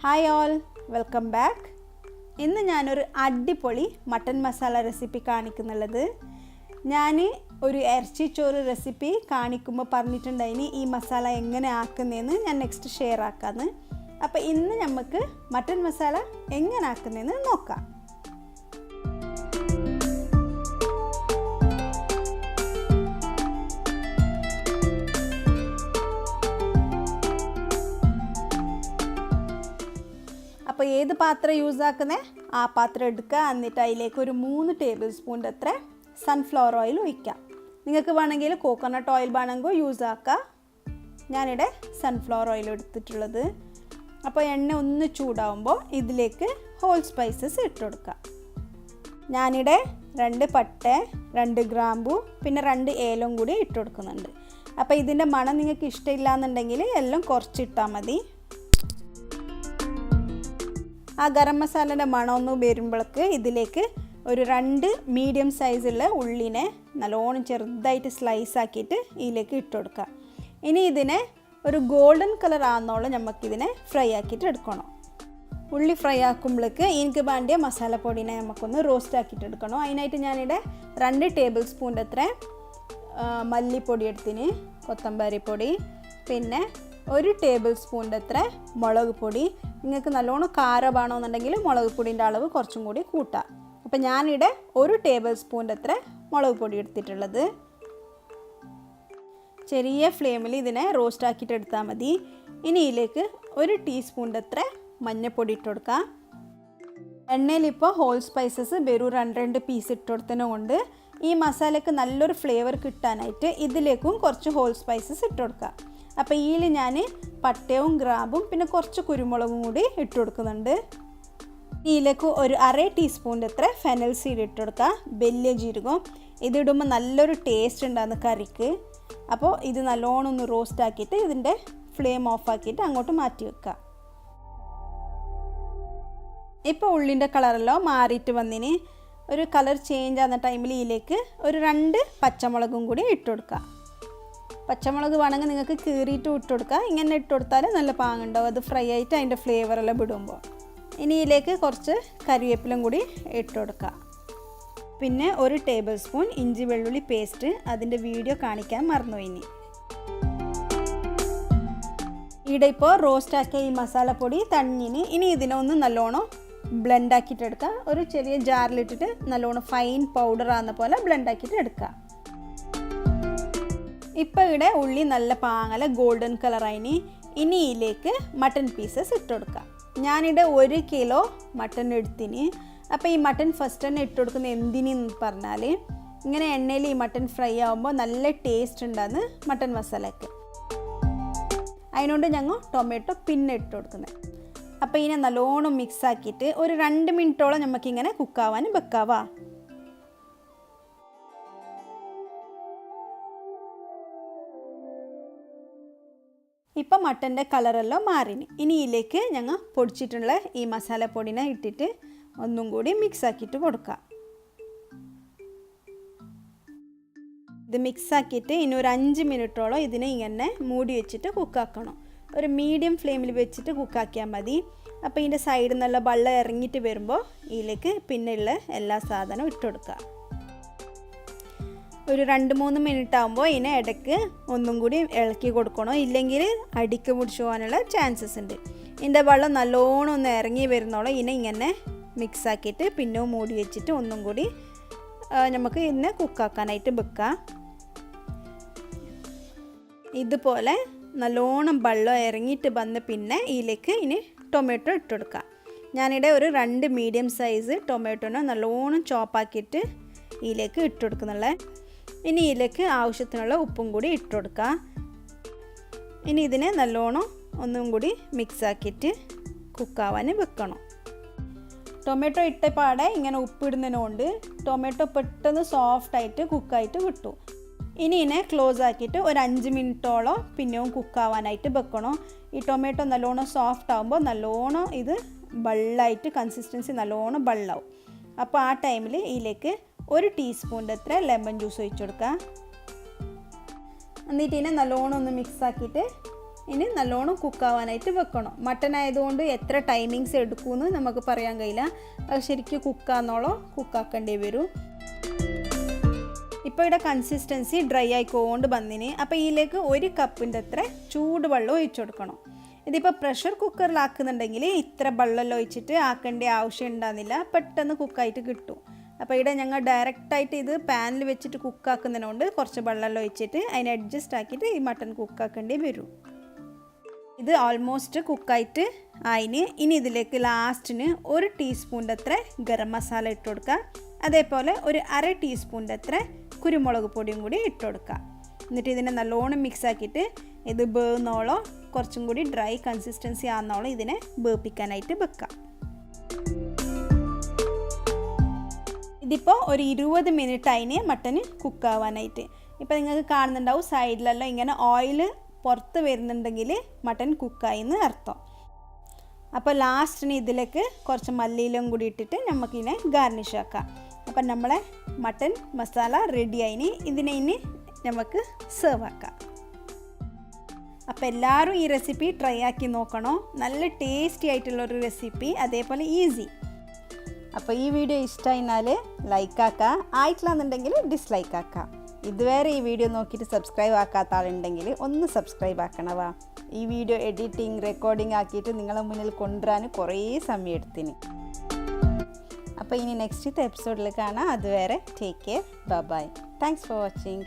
Hi all, welcome back. ഇന്ന് ഞാനൊരു അടിപൊളി മട്ടൻ മസാല റെസിപ്പി കാണിക്കുന്നുള്ളത്. ഞാൻ ഒരു ഇറച്ചിച്ചോറ് റെസിപ്പി കാണിക്കുമ്പോൾ പറഞ്ഞിട്ടുണ്ടായിനി ഈ മസാല എങ്ങനെ ആക്കുന്നതെന്ന് ഞാൻ നെക്സ്റ്റ് ഷെയർ ആക്കാന്ന്. അപ്പോൾ ഇന്ന് നമുക്ക് മട്ടൻ മസാല എങ്ങനെ ആക്കുന്നതെന്ന് നോക്കാം. അപ്പോൾ ഏത് പാത്രം യൂസ് ആക്കുന്നേ ആ പാത്രം എടുക്കുക. എന്നിട്ട് അതിലേക്ക് ഒരു 3 ടേബിൾ സ്പൂൺ അത്ര സൺഫ്ലവർ ഓയിൽ ഒഴിക്കാം. നിങ്ങൾക്ക് വേണമെങ്കിൽ കോക്കനട്ട് ഓയിൽ വേണമെങ്കിൽ യൂസ് ആക്കാം. ഞാനിവിടെ സൺഫ്ലവർ ഓയിൽ എടുത്തിട്ടുള്ളത്. അപ്പോൾ എണ്ണ ഒന്ന് ചൂടാവുമ്പോൾ ഇതിലേക്ക് ഹോൾ സ്പൈസസ് ഇട്ട് കൊടുക്കാം. ഞാനിവിടെ 2 പട്ട, 2 ഗ്രാമ്പു, പിന്നെ 2 ഏലം കൂടി ഇട്ട് കൊടുക്കുന്നുണ്ട്. അപ്പോൾ ഇതിൻ്റെ മണം നിങ്ങൾക്ക് ഇഷ്ടമില്ല എന്നുണ്ടെങ്കിൽ എല്ലാം കുറച്ചിട്ടാൽ മതി. ആ ഗരം മസാലയുടെ മണമൊന്ന് വരുമ്പോഴേക്ക് ഇതിലേക്ക് ഒരു 2 മീഡിയം സൈസുള്ള ഉള്ളിനെ നല്ലോണം ചെറുതായിട്ട് സ്ലൈസ് ആക്കിയിട്ട് ഇതിലേക്ക് ഇട്ട് കൊടുക്കാം. ഇനി ഇതിനെ ഒരു ഗോൾഡൻ കളർ ആകുന്നോളം നമുക്കിതിനെ ഫ്രൈ ആക്കിയിട്ട് എടുക്കണം. ഉള്ളി ഫ്രൈ ആക്കുമ്പോഴേക്ക് എനിക്ക് വേണ്ടിയ മസാലപ്പൊടിനെ നമുക്കൊന്ന് റോസ്റ്റ് ആക്കിയിട്ട് എടുക്കണം. അതിനായിട്ട് ഞാനിവിടെ 2 ടേബിൾ സ്പൂൺ അത്ര മല്ലിപ്പൊടി എടുത്തിന്, കൊത്തമ്പരി പൊടി, പിന്നെ 1 ടേബിൾ സ്പൂൺ അത്ര മുളക് പൊടി. നിങ്ങൾക്ക് നല്ലോണം കാരം വേണമെന്നുണ്ടെങ്കിൽ മുളക് പൊടിൻ്റെ അളവ് കുറച്ചും കൂടി കൂട്ടാം. അപ്പോൾ ഞാനിവിടെ 1 ടേബിൾ സ്പൂൺ അത്ര മുളക് പൊടി എടുത്തിട്ടുള്ളത്. ചെറിയ ഫ്ലെയിമിൽ ഇതിനെ റോസ്റ്റ് ആക്കിയിട്ട് എടുത്താൽ മതി. ഇനി ഇതിലേക്ക് 1 ടീസ്പൂൺ അത്ര മഞ്ഞൾപ്പൊടി ഇട്ട് കൊടുക്കാം. എണ്ണയിലിപ്പോൾ ഹോൾ സ്പൈസസ് വെറും 2 പീസ് ഇട്ട് കൊടുത്തതിനെ കൊണ്ട് ഈ മസാലയ്ക്ക് നല്ലൊരു ഫ്ലേവർ കിട്ടാനായിട്ട് ഇതിലേക്കും കുറച്ച് ഹോൾ സ്പൈസസ് ഇട്ട് കൊടുക്കാം. അപ്പോൾ ഇതിൽ ഞാൻ പട്ടയും ഗ്രാമ്പും പിന്നെ കുറച്ച് കുരുമുളകും കൂടി ഇട്ട് കൊടുക്കുന്നുണ്ട്. ഇതിലേക്ക് ഒരു 1/2 ടീസ്പൂൺ അത്ര ഫെനൽ സീഡ് ഇട്ട് കൊടുക്കുക. വലിയ ജീരകം ഇതിടുമ്പോൾ നല്ലൊരു ടേസ്റ്റ് ഉണ്ടാകുന്ന കറിക്ക്. അപ്പോൾ ഇത് നല്ലോണം ഒന്ന് റോസ്റ്റ് ആക്കിയിട്ട് ഇതിൻ്റെ ഫ്ലെയിം ഓഫ് ആക്കിയിട്ട് അങ്ങോട്ട് മാറ്റി വെക്കുക. ഇപ്പോൾ ഉള്ളിൻ്റെ കളറെല്ലാം മാറിയിട്ട് വന്നിന്. ഒരു കളർ ചേഞ്ച് ആകുന്ന ടൈമിൽ ഇതിലേക്ക് ഒരു 2 പച്ചമുളകും കൂടി ഇട്ട് കൊടുക്കുക. പച്ചമുളക് വേണമെങ്കിൽ നിങ്ങൾക്ക് കീറിയിട്ട് ഇട്ട് കൊടുക്കുക. ഇങ്ങനെ ഇട്ട് കൊടുത്താൽ നല്ല പാങ്ങുണ്ടാവും, അത് ഫ്രൈ ആയിട്ട് അതിൻ്റെ ഫ്ലേവറെല്ലാം വിടുമ്പോൾ. ഇനി ഇതിലേക്ക് കുറച്ച് കറിവേപ്പിലും കൂടി ഇട്ട് കൊടുക്കുക. പിന്നെ 1 ടേബിൾ സ്പൂൺ ഇഞ്ചി വെള്ളുള്ളി പേസ്റ്റ്, അതിൻ്റെ വീഡിയോ കാണിക്കാൻ മറന്നുപോയിനി. ഇവിടെ ഇപ്പോൾ റോസ്റ്റ് ആക്കിയ ഈ മസാലപ്പൊടി തണ്ണിന്. ഇനി ഇതിനെ ഒന്ന് നല്ലോണം ബ്ലെൻഡ് ആക്കിയിട്ട് എടുക്കുക. ഒരു ചെറിയ ജാറിലിട്ടിട്ട് നല്ലോണം ഫൈൻ പൗഡർ ആകുന്ന പോലെ ബ്ലെൻഡ് ആക്കിയിട്ട് എടുക്കുക. ഇപ്പോൾ ഇവിടെ ഉള്ളി നല്ല പാങ്ങല ഗോൾഡൻ കളറായിനി. ഇനി ഇതിലേക്ക് മട്ടൺ പീസസ് ഇട്ട് കൊടുക്കുക. ഞാനിവിടെ 1 കിലോ മട്ടൺ എടുത്തിന്. അപ്പോൾ ഈ മട്ടൺ ഫസ്റ്റ് തന്നെ ഇട്ട് കൊടുക്കുന്നത് എന്തിനെന്ന് പറഞ്ഞാൽ ഇങ്ങനെ എണ്ണയിൽ ഈ മട്ടൺ ഫ്രൈ ആകുമ്പോൾ നല്ല ടേസ്റ്റ് ഉണ്ടാകുന്നു മട്ടൺ മസാലയ്ക്ക്. അതിനോണ്ട് ഞങ്ങൾ ടൊമാറ്റോ പിന്നെ ഇട്ട് കൊടുക്കുന്നത്. അപ്പോൾ ഇതിനെ നല്ലോണം മിക്സ് ആക്കിയിട്ട് ഒരു 2 മിനിറ്റോളം നമുക്കിങ്ങനെ കുക്കാവാൻ വെക്കാവാ. ഇപ്പോൾ മട്ടൻ്റെ കളറെല്ലാം മാറിന്. ഇനി ഇതിലേക്ക് ഞങ്ങൾ പൊടിച്ചിട്ടുള്ള ഈ മസാലപ്പൊടിനെ ഇട്ടിട്ട് ഒന്നും കൂടി മിക്സ് ആക്കിയിട്ട് കൊടുക്കാം. ഇത് മിക്സ് ആക്കിയിട്ട് ഇനി ഒരു 5 മിനിറ്റോളം ഇതിനെ ഇങ്ങനെ മൂടി വെച്ചിട്ട് കുക്കാക്കണം. ഒരു മീഡിയം ഫ്ലെയിമിൽ വെച്ചിട്ട് കുക്കാക്കിയാൽ മതി. അപ്പോൾ ഇതിൻ്റെ സൈഡിൽ നിന്നുള്ള വെള്ളം ഇറങ്ങിയിട്ട് വരുമ്പോൾ ഇതിലേക്ക് പിന്നെയുള്ള എല്ലാ സാധനവും ഇട്ട് കൊടുക്കുക. ഒരു 2-3 മിനിറ്റ് ആകുമ്പോൾ ഇതിനെ ഇടയ്ക്ക് ഒന്നും കൂടി ഇളക്കി കൊടുക്കണം, ഇല്ലെങ്കിൽ അടിക്ക് പിടിച്ചു പോകാനുള്ള ചാൻസസ് ഉണ്ട്. ഇതിൻ്റെ വെള്ളം നല്ലോണം ഒന്ന് ഇറങ്ങി വരുന്നോളം ഇതിനെ ഇങ്ങനെ മിക്സ് ആക്കിയിട്ട് പിന്നെ മൂടി വെച്ചിട്ട് ഒന്നും കൂടി നമുക്ക് ഇതിനെ കുക്കാക്കാനായിട്ട് വെക്കാം. ഇതുപോലെ നല്ലോണം വെള്ളം ഇറങ്ങിയിട്ട് വന്ന് പിന്നെ ഇതിലേക്ക് ഇനി ടൊമാറ്റോ ഇട്ട് കൊടുക്കാം. ഞാനിവിടെ ഒരു 2 മീഡിയം സൈസ് ടൊമാറ്റോനെ നല്ലോണം ചോപ്പാക്കിയിട്ട് ഇതിലേക്ക് ഇട്ട് കൊടുക്കുന്നുള്ള. ഇനി ഇതിലേക്ക് ആവശ്യത്തിനുള്ള ഉപ്പും കൂടി ഇട്ട് കൊടുക്കുക. ഇനി ഇതിനെ നല്ലോണം ഒന്നും കൂടി മിക്സ് ആക്കിയിട്ട് കുക്കാവാൻ വെക്കണം. ടൊമാറ്റോ ഇട്ട പാടെ ഇങ്ങനെ ഉപ്പിടുന്നതിനുകൊണ്ട് ടൊമാറ്റോ പെട്ടെന്ന് സോഫ്റ്റായിട്ട് കുക്കായിട്ട് കിട്ടും. ഇനി ഇതിനെ ക്ലോസ് ആക്കിയിട്ട് ഒരു 5 മിനിറ്റോളം പിന്നെയും കുക്കാവാനായിട്ട് വെക്കണം. ഈ ടൊമാറ്റോ നല്ലോണം സോഫ്റ്റ് ആകുമ്പോൾ നല്ലോണം ഇത് ബള്ളായിട്ട് കൺസിസ്റ്റൻസി നല്ലോണം ബള്ളാവും. അപ്പോൾ ആ ടൈമിൽ ഇതിലേക്ക് 1 ടീസ്പൂൺ അത്ര ലെമൺ ജ്യൂസ് ഒഴിച്ചു കൊടുക്കുക. എന്നിട്ട് ഇതിനെ നല്ലോണം ഒന്ന് മിക്സ് ആക്കിയിട്ട് ഇനി നല്ലോണം കുക്കാവാനായിട്ട് വെക്കണം. മട്ടൻ ആയതുകൊണ്ട് എത്ര ടൈമിങ്സ് എടുക്കുമെന്ന് നമുക്ക് പറയാൻ കഴിയില്ല. അത് ശരിക്കും കുക്കാക്കേണ്ടി വരും. ഇപ്പോൾ ഇവിടെ കൺസിസ്റ്റൻസി ഡ്രൈ ആയിക്കൊണ്ട് വന്നിന്. അപ്പോൾ ഇതിലേക്ക് 1 കപ്പിൻ്റെ അത്ര ചൂടുവെള്ളം ഒഴിച്ചു കൊടുക്കണം. ഇതിപ്പോൾ പ്രഷർ കുക്കറിലാക്കുന്നുണ്ടെങ്കിൽ ഇത്ര വെള്ളം ഒഴിച്ചിട്ട് ആക്കേണ്ട ആവശ്യം ഉണ്ടാകുന്നില്ല, പെട്ടെന്ന് കുക്കായിട്ട് കിട്ടും. അപ്പോൾ ഇവിടെ ഞങ്ങൾ ഡയറക്റ്റായിട്ട് ഇത് പാനിൽ വെച്ചിട്ട് കുക്കാക്കുന്നതിനോണ്ട് കുറച്ച് വെള്ളം ഒഴിച്ചിട്ട് അതിനെ അഡ്ജസ്റ്റ് ആക്കിയിട്ട് ഈ മട്ടൻ കുക്കാക്കേണ്ടി വരും. ഇത് ഓൾമോസ്റ്റ് കുക്കായിട്ട് ആയിന്. ഇനി ഇതിലേക്ക് ലാസ്റ്റിന് 1 ടീസ്പൂണിൻ്റെ അത്ര ഗരം മസാല ഇട്ട് കൊടുക്കുക. അതേപോലെ ഒരു 1/2 ടീസ്പൂണിൻ്റെ അത്ര കുരുമുളക് പൊടിയും കൂടി ഇട്ട് കൊടുക്കുക. എന്നിട്ട് ഇതിനെ നല്ലോണം മിക്സ് ആക്കിയിട്ട് ഇത് വേവുന്നോളം കുറച്ചും കൂടി ഡ്രൈ കൺസിസ്റ്റൻസി ആകുന്നോളം ഇതിനെ വേപ്പിക്കാനായിട്ട് വെക്കാം. ഇതിപ്പോൾ ഒരു 20 മിനിറ്റ് അതിന് മട്ടന് കുക്കാവാനായിട്ട്. ഇപ്പോൾ നിങ്ങൾക്ക് കാണുന്നുണ്ടാവും സൈഡിലെല്ലാം ഇങ്ങനെ ഓയിൽ പുറത്ത് വരുന്നുണ്ടെങ്കിൽ മട്ടൻ കുക്കായിന്ന് അർത്ഥം. അപ്പോൾ ലാസ്റ്റിന് ഇതിലേക്ക് കുറച്ച് മല്ലിയിലും കൂടി ഇട്ടിട്ട് നമുക്കിതിനെ ഗാർണിഷ് ആക്കാം. അപ്പം നമ്മളെ മട്ടൻ മസാല റെഡി ആയിന്. ഇതിനെ ഇനി നമുക്ക് സെർവ് ആക്കാം. അപ്പോൾ എല്ലാവരും ഈ റെസിപ്പി ട്രൈ ആക്കി നോക്കണോ. നല്ല ടേസ്റ്റി ആയിട്ടുള്ളൊരു റെസിപ്പി, അതേപോലെ ഈസി. അപ്പോൾ ഈ വീഡിയോ ഇഷ്ടമായിരുന്നാൽ ലൈക്ക് ആക്കുക, ആയിട്ടില്ലാന്നുണ്ടെങ്കിൽ ഡിസ്ലൈക്ക് ആക്കുക. ഇതുവരെ ഈ വീഡിയോ നോക്കിയിട്ട് സബ്സ്ക്രൈബ് ആക്കാത്ത ആളുണ്ടെങ്കിൽ ഒന്ന് സബ്സ്ക്രൈബ് ആക്കണവാ. ഈ വീഡിയോ എഡിറ്റിംഗ് റെക്കോർഡിംഗ് ആക്കിയിട്ട് നിങ്ങളെ മുന്നിൽ കൊണ്ടുവരാൻ കുറേ സമയം എടുത്തിന്. അപ്പോൾ ഇനി നെക്സ്റ്റ് എപ്പിസോഡിൽ കാണാം. അതുവരെ take care, bye. Thanks for watching.